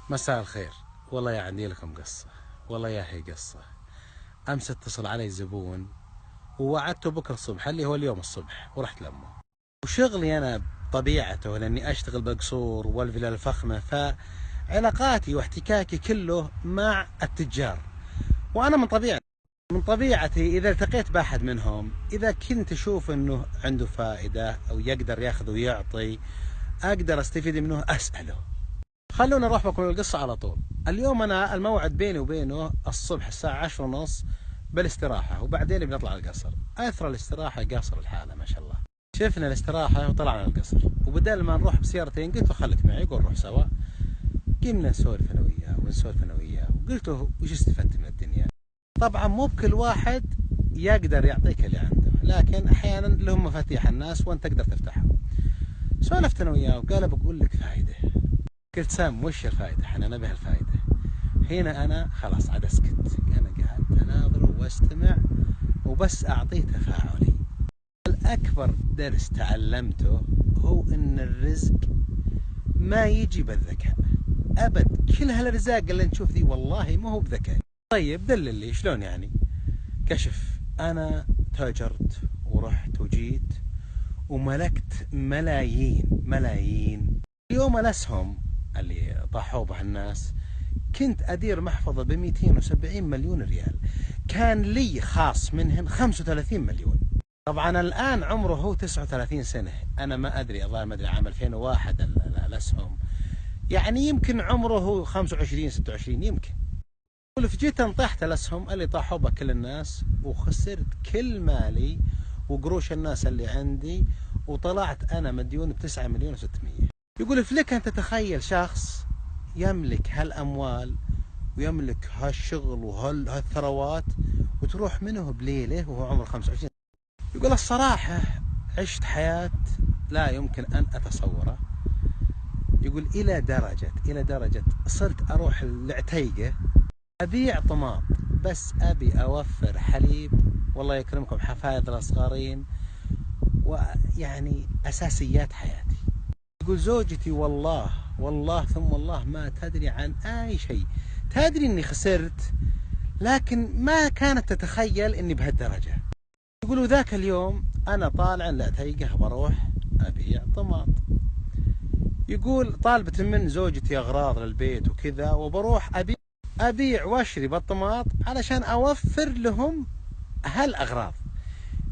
مساء الخير. والله يا عندي لكم قصة. والله يا هي قصة. أمس اتصل علي زبون ووعدته بكرة الصبح اللي هو اليوم الصبح، ورحت لأمه. وشغلي أنا بطبيعته لأني أشتغل بالقصور والفلل الفخمة، فعلاقاتي واحتكاكي كله مع التجار. وأنا من طبيعتي إذا التقيت بأحد منهم، إذا كنت أشوف أنه عنده فائدة أو يقدر ياخذ ويعطي، أقدر أستفيد منه أسأله. خلونا نروح بكم القصة على طول. اليوم أنا الموعد بيني وبينه الصبح الساعة 10:30 بالاستراحة، وبعدين بنطلع القصر. أثر الاستراحة قاصر الحالة ما شاء الله. شفنا الاستراحة وطلعنا القصر، وبدل ما نروح بسيارتين قلت له خليك معي، يقول نروح سوا. قمنا نسولف أنا وياه ونسولف أنا وياه، وقلت له وش استفدت من الدنيا؟ طبعا مو بكل واحد يقدر يعطيك اللي عنده، لكن أحيانا لهم مفاتيح الناس وأنت تقدر تفتحهم. سولفت أنا وياه وقال بقول لك فايدة. قلت سام وش الفائدة؟ احنا نبي الفائدة. هنا أنا خلاص عاد أسكت، أنا قاعد أناظره واستمع وبس أعطيه تفاعلي. الأكبر درس تعلمته هو أن الرزق ما يجي بالذكاء أبد. كل هالرزاق اللي نشوف ذي والله ما هو بذكاء. طيب دلل لي شلون يعني؟ كشف. أنا تاجرت ورحت وجيت وملكت ملايين. اليوم الأسهم اللي طاحوا بها الناس كنت أدير محفظة ب270 مليون ريال، كان لي خاص منهن 35 مليون. طبعا الآن عمره هو 39 سنة، أنا ما أدري، الله ما أدري، عام 2001 الأسهم، يعني يمكن عمره هو 25 26 يمكن. فجيت انطحت الأسهم اللي طاحوا بها كل الناس، وخسرت كل مالي وقروش الناس اللي عندي، وطلعت أنا مديون ب9 مليون و600. يقول فلك أن تتخيل شخص يملك هالأموال ويملك هالشغل وهالثروات وتروح منه بليلة وهو عمره 25. يقول الصراحة عشت حياة لا يمكن أن أتصورها. يقول إلى درجة صرت أروح العتيقة أبيع طماط، بس أبي أوفر حليب، والله يكرمكم حفايض الأصغرين، ويعني أساسيات حياتي. يقول زوجتي والله ثم الله ما تدري عن أي شيء، تدري أني خسرت لكن ما كانت تتخيل أني بهالدرجة. يقولوا ذاك اليوم أنا طالع العتيقة بروح أبيع طماط. يقول طالبت من زوجتي أغراض للبيت وكذا، وبروح أبيع وأشري بالطماط علشان أوفر لهم هالأغراض.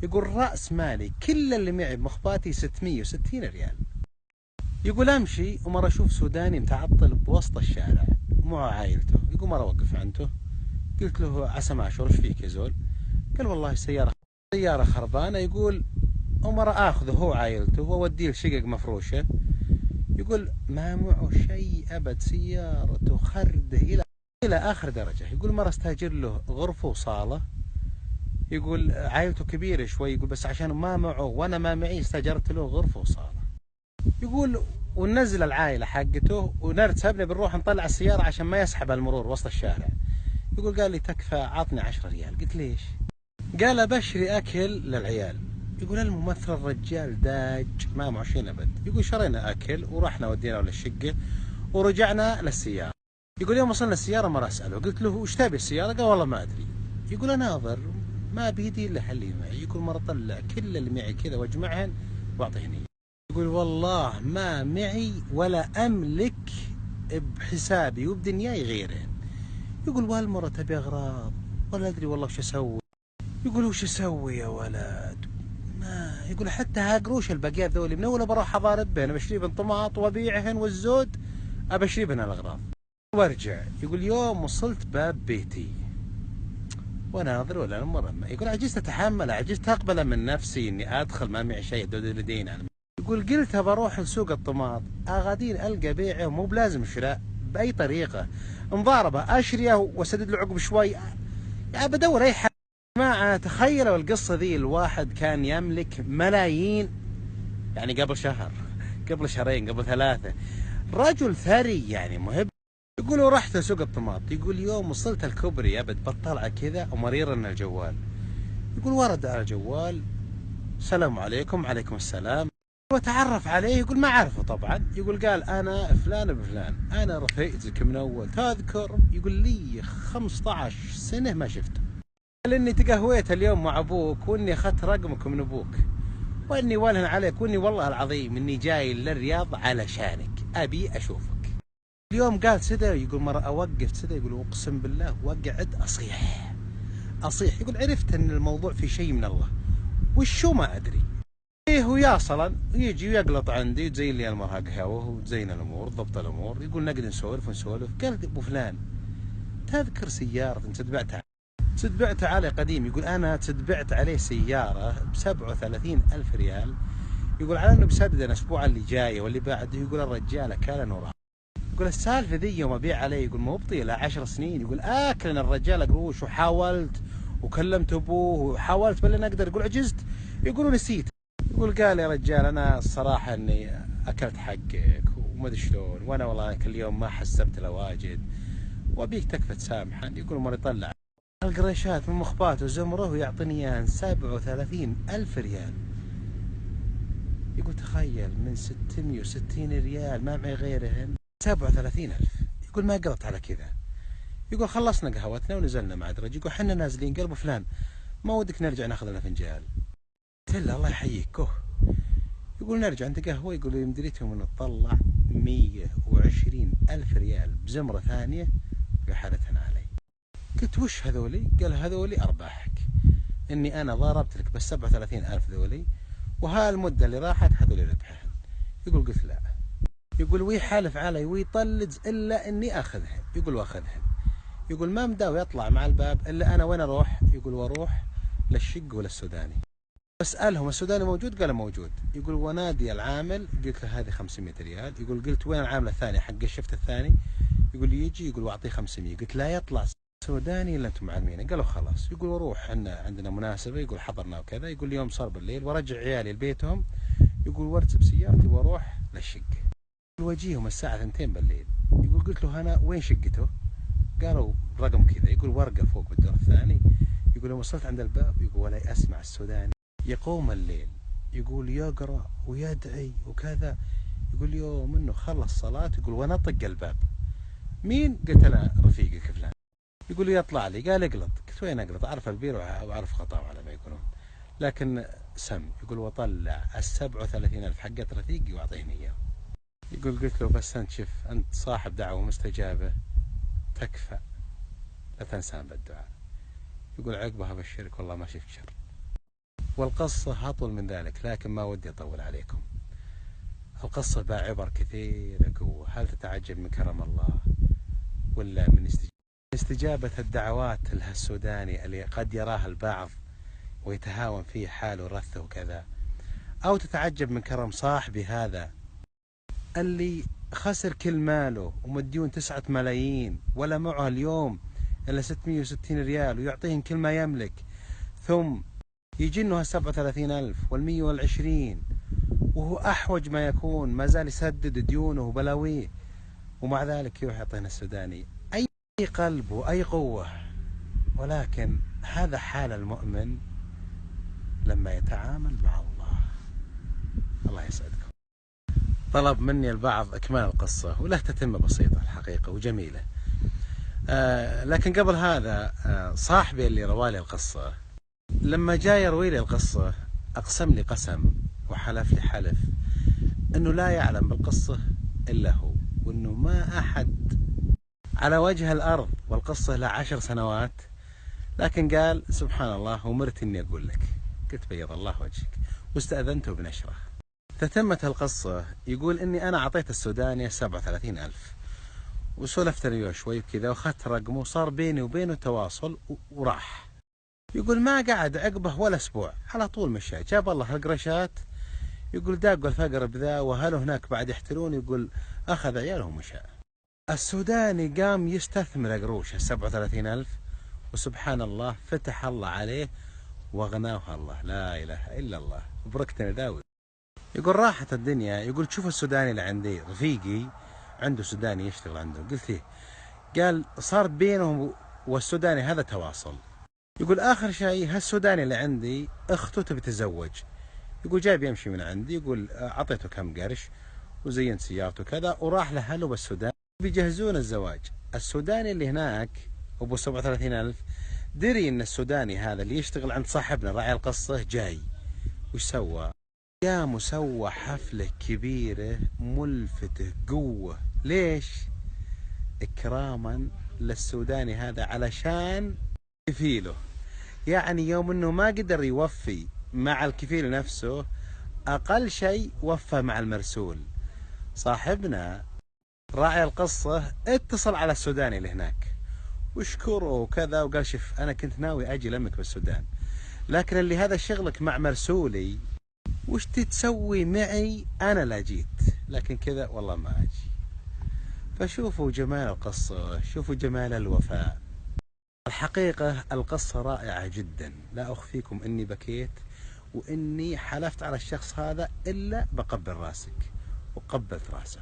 يقول رأس مالي كل اللي معي بمخباتي 660 ريال. يقول أمشي ومرة أشوف سوداني متعطل بوسط الشارع مع عائلته، يقول مرة أوقف عنده، قلت له عسى ما أشعر، ايش فيك يا زول؟ قال والله سيارة خربانة. يقول ومرة آخذه هو عائلته وأوديه لشقق مفروشة. يقول ما معه شيء أبد، سيارته خرده إلى آخر درجة. يقول مرة استأجر له غرفة وصالة. يقول عائلته كبيرة شوي، يقول بس عشان ما معه وأنا ما معي استأجرت له غرفة وصالة. يقول وننزل العائلة حقته ونرتب بنروح نطلع السيارة عشان ما يسحب المرور وسط الشارع. يقول قال لي تكفى عطني 10 ريال. قلت ليش؟ قال أبشري أكل للعيال. يقول الممثل الرجال داج ما معه شيء أبد. يقول شرينا أكل ورحنا ودينا للشقة ورجعنا للسيارة. يقول يوم وصلنا السيارة مرة أسأله، قلت له وش تبي السيارة؟ قال والله ما أدري. يقول أناظر ما بيدي إلا اللي معي. يقول مرة طلع كل اللي معي كذا واجمعهن واعطيهني. يقول والله ما معي ولا أملك بحسابي وبدنياي غيرهن. يقول والمرة تبي أغراض ولا أدري والله وش أسوي. يقول وش أسوي يا ولد؟ ما يقول حتى هاقروش البقيات ذولي من أول بروح أضارب بين بشري بن طماط وأبيعهن والزود أبشري بن الأغراض وارجع. يقول يوم وصلت باب بيتي وناظر ولا المرمى. يقول عجزت أتحمل، عجزت أقبل من نفسي إني أدخل ما معي شيء دود الدين. يقول قلت بروح لسوق الطماط أغادين ألقى بيعه مو بلازم شراء بأي طريقة، مضاربة أشريه وأسدد له عقب شوي، يعني بدور أي حاجة. جماعة تخيلوا القصة ذي، الواحد كان يملك ملايين يعني قبل شهر، قبل شهرين، قبل 3، رجل ثري يعني مهب. يقولوا رحت سوق الطماط. يقول يوم وصلت الكوبري أبد بطلع كذا ومرير إن الجوال. يقول ورد على الجوال السلام عليكم. عليكم السلام. وتعرف عليه يقول ما أعرفه طبعا. يقول قال أنا فلان بفلان، أنا رفيقتك من أول تذكر. يقول لي 15 سنة ما شفته. قال إني تقهويت اليوم مع أبوك وإني أخذت رقمك من أبوك وإني ولهن عليك وإني والله العظيم إني جاي للرياض علشانك أبي أشوفك. اليوم قال سدى، يقول مرة أوقف سدى، يقول أقسم بالله وقعد أصيح. يقول عرفت أن الموضوع في شيء من الله، وشو ما أدري. إيه وياصلا يجي ويقلط عندي وتزين لي المرهق هوه وتزين الأمور ضبط الأمور. يقول نقدر نسولف ونسولف. قال أبو فلان تذكر سيارة تتبعتها علي قديم؟ يقول أنا تتبعت عليه سيارة ب37,000 ريال. يقول على أنه بسدد الأسبوع اللي جاي واللي بعده. يقول الرجال كان نورا. يقول السالفة ذي يوم أبيع عليه يقول مو بطيلة 10 سنين. يقول آكلن الرجال قروش وحاولت وكلمت أبوه وحاولت بل أقدر. يقول عجزت. يقولوا نسيت. يقول قال يا رجال أنا الصراحة أني أكلت حقك وما أدري شلون، وأنا والله كل يوم ما حسبت له واجد وأبيك تكفى تسامحني. يقول مرة يطلع القريشات من مخباته وزمره ويعطيني إياهن 37,000 ريال. يقول تخيل من 660 ريال ما معي غيرهن 37,000. يقول ما قدرت على كذا. يقول خلصنا قهوتنا ونزلنا مع درج. يقول حنا نازلين قال ابو فلان ما ودك نرجع ناخذ لنا فنجان؟ قلت له الله يحييك كه. يقول نرجع انت قهوه. يقول يمدريتهم انه تطلع 120,000 ريال بزمره ثانيه وحالتهن علي. قلت وش هذولي؟ قال هذولي ارباحك، اني انا ضاربت لك بس 37,000 ذولي وهالمده اللي راحت هذولي ربحهن. يقول قلت لا. يقول ويحالف علي ويطلج الا اني اخذهن. يقول واخذهن. يقول ما مداوي يطلع مع الباب الا انا وين اروح؟ يقول واروح للشق ولا السوداني اسالهم السوداني موجود؟ قال موجود. يقول ونادي العامل قلت له هذه 500 ريال. يقول قلت وين العامل الثاني حق الشفت الثاني؟ يقول يجي. يقول واعطيه 500. قلت لا يطلع سوداني الا انتم معلمينه. قالوا خلاص. يقول واروح احنا عندنا مناسبه يقول حضرنا وكذا. يقول اليوم صار بالليل ورجع عيالي لبيتهم. يقول وارتب سيارتي واروح للشق. واجيهم الساعة 2 بالليل. يقول قلت له أنا وين شقته؟ قالوا رقم كذا. يقول ورقة فوق بالدور الثاني. يقول يوم وصلت عند الباب يقول ولا أسمع السوداني يقوم الليل يقول يقرأ ويدعي وكذا. يقول يوم إنه خلص صلاة يقول ونطق الباب. مين؟ قلت أنا رفيقك فلان. يقول يطلع لي قال اقلط. قلت وين اقلط؟ أعرف البير وأعرف خطأه على ما يقولون، لكن سم. يقول وطلع 37,000 حقت رفيقي وأعطيني إياه. يقول قلت له بس أنت شوف أنت صاحب دعوة مستجابة تكفى لا تنسان بالدعاء. يقول عقبها أبشرك والله ما شفت شر. والقصة أطول من ذلك لكن ما ودي أطول عليكم. القصة بها عبر كثيرة قوة. هل تتعجب من كرم الله ولا من استجابة الدعوات لها السوداني اللي قد يراها البعض ويتهاون فيه حاله ورثه وكذا، أو تتعجب من كرم صاحبي هذا اللي خسر كل ماله ومديون 9 ملايين ولا معه اليوم إلا 660 ريال ويعطيهم كل ما يملك، ثم يجنه 37,000 وال120 وهو أحوج ما يكون ما زال يسدد ديونه وبلاويه، ومع ذلك يروح يعطينا السوداني أي قلب وأي قوة. ولكن هذا حال المؤمن لما يتعامل مع الله. الله يسعدكم. طلب مني البعض إكمال القصة وله تتمة بسيطة الحقيقة وجميلة. لكن قبل هذا صاحبي اللي روالي القصة لما جاء يروي لي القصة أقسم لي قسم وحلف لي حلف أنه لا يعلم بالقصة إلا هو، وأنه ما أحد على وجه الأرض، والقصة لها 10 سنوات. لكن قال سبحان الله ومرت إني أقول لك. قلت بيض الله وجهك واستأذنته بنشره. تتمت القصة. يقول إني أنا أعطيت السوداني 37,000 وسولفت أنا شوي بكذا وأخذت رقمه وصار بيني وبينه تواصل وراح. يقول ما قعد عقبه ولا أسبوع على طول مشى جاب الله القرشات. يقول داقوا الفقر بذا وهلو هناك بعد يحتلون. يقول أخذ عياله ومشى. السوداني قام يستثمر قروش 37,000 وسبحان الله فتح الله عليه وغناه الله. لا إله إلا الله. بركتنا داوي. يقول راحت الدنيا. يقول تشوف السوداني اللي عندي رفيقي عنده سوداني يشتغل عنده. قلت ايه؟ قال صار بينهم والسوداني هذا تواصل. يقول آخر شيء هالسوداني اللي عندي أخته تبي تتزوج. يقول جاي بيمشي من عندي، يقول أعطيته كم قرش وزينت سيارته كذا وراح لأهله بالسودان بيجهزون الزواج. السوداني اللي هناك أبو 37,000 دري إن السوداني هذا اللي يشتغل عند صاحبنا راعي القصة جاي، وش سوى؟ قام وسوى حفلة كبيرة ملفتة قوة. ليش؟ إكراما للسوداني هذا علشان كفيله. يعني يوم انه ما قدر يوفي مع الكفيل نفسه، اقل شيء وفى مع المرسول. صاحبنا راعي القصة اتصل على السوداني اللي هناك واشكره وكذا، وقال شوف انا كنت ناوي اجي لمك بالسودان، لكن اللي هذا شغلك مع مرسولي وش تتسوي معي؟ انا لا جيت، لكن كذا والله ما اجي. فشوفوا جمال القصة، شوفوا جمال الوفاء. الحقيقة القصة رائعة جدا، لا أخفيكم أني بكيت وأني حلفت على الشخص هذا إلا بقبل راسك، وقبلت راسه.